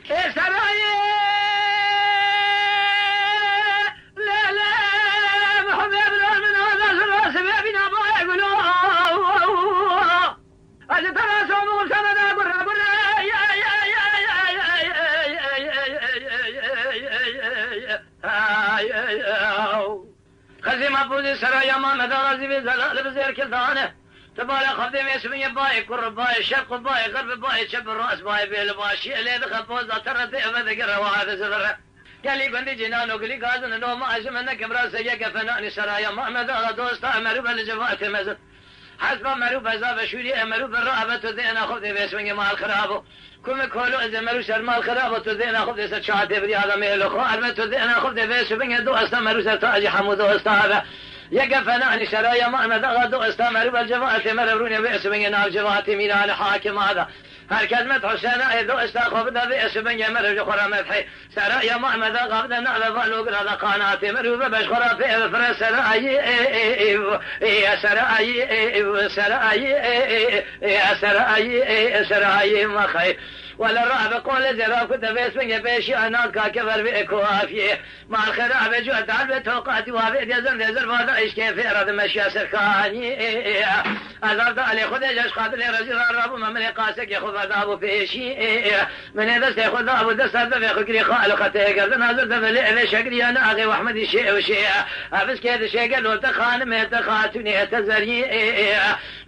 سرایی لا محبب من هذا الراس بينا بايع قلوب أجل تراسهم وسندا برا خزيمة بودي سرايا ما مدى غازي بزلال بزير كلتانه تبالي خفدي ميسمية باي كر باي شرق باي غرب باي شب الراس باي بيلباشي اللي دخل بوزة ترتي أبدا وهذا زفرة قال لي قندي جنان وقال لي قازن انه ما اجم انك براس يك فناني سرايا ما مدى دوست امرو بالجفات مزد حسب امرو بزاب شوري امرو بالرهبة تدين خفدي ميسمية مع الخرابو كم كولو اذا مرو شر مال خرابو تدين خفدي ستشاتي بدي هذا ميلو خاربة تدين خفدي ميسمية دوست مرو ستاجي حمود دوست هذا يقفناني سرايا ما مدى دوست امرو بالجفات مروروني ميسمية نار جفاتي ميلان حاكم هذا هركز مدح سرايا ذو استخبنا باسمية مرو خرا مدحي سرايا ما مدى قبضنا نعلى ظلوق هذا قناتي مرو بشخرا في فرس سرايا يا سرايا سرايا سرايا سرايا ما خير ولا الرعب قول زرا كنت باسمك بيشي أنا كافر بإكوافي مع الخراب جوت على توقعتي وابد يزن يزر هذا إيش كيف أراد مشي سركاني أزرت علي خذ جش قادر رجل الرب من قاسك ياخذ ذابو فيشي من هذا سياخذ ذابو دست هذا يخلي خالقته قال نازل ذبل شقري أنا أخي وأحمد الشيء وشيء أبس كذا شيء قال له تخان ما تخاتني تزري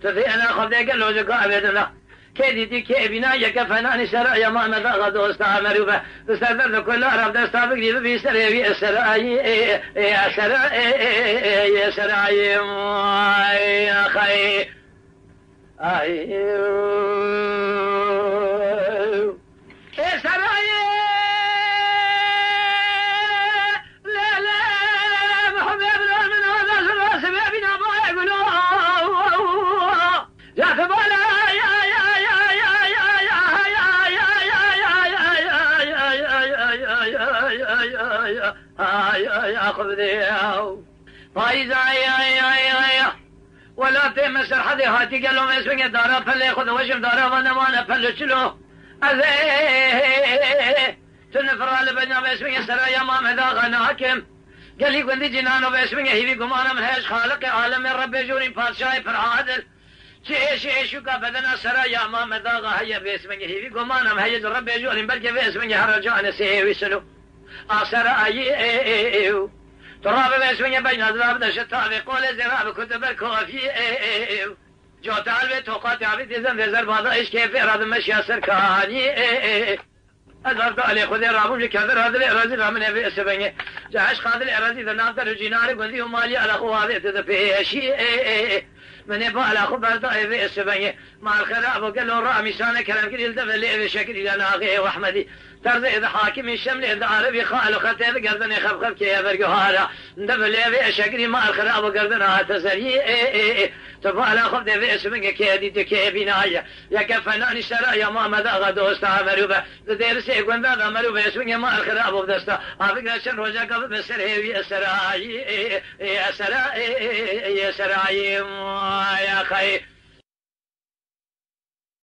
تفي أنا خذ قال له جقا بدنا كيدي كي بنا يكفناني سرايا ما مدى غدو استعمروا به تستدر كل عرب دستا بقري بيسري السراي يا سراي يا سراي يا خي يا سراي لا محبب من هذا الراس بينا بايع قلوب يا تبالا ياخذ ذياو فايزا يا ولا تمس حد هاتي قال لهم اسمك دارا فل ياخذ وجه دارا وانا ما انا فل شلو تنفر على بنا اسمك سرايا ما مذا غناكم قال لي قندي جنانو باسمك هي قمانا من هيش خالق عالم رب جوري بادشاي فرعادل شيء شو بدنا سرايا ما مذا هي باسمك هي قمانا من هيج رب جوري بلكي باسمك هرجان سيوي سلو سرايا تراب باسمك بين أضراب دشتاب قول زراب كتب الكوفي جو تعالى توقعت عبيد زن ذزر بعض إيش كيف إراد مشي سركاني أضرب عليه خذ رابم لكذر هذا الأراضي رامن أبي أسبني جاش قادر الأراضي ذناب ترجيناري قندي ومالي على خوابه تذبيشي من يبغى على خبر طائف أسبني مع الخراب وقال له رامي سانة كلام كذي الدفل اللي بشكل إلى ناقي وأحمدي ترى إذا حاكم الشمل إذا عربي خالو خطيب قردن خب كي برجوهارا دفل اللي بشكل مع الخراب وقردن تسري تبغى على خبر في أسبني كيدي كيبينايا يا كفناني سرايا ما مذا غدو استعملوا به درس يقول هذا عملوا باسمه ما الخراب ودستا أفكر شن رجع قبل بسر هي سراي يا سراي يا سراي يا خي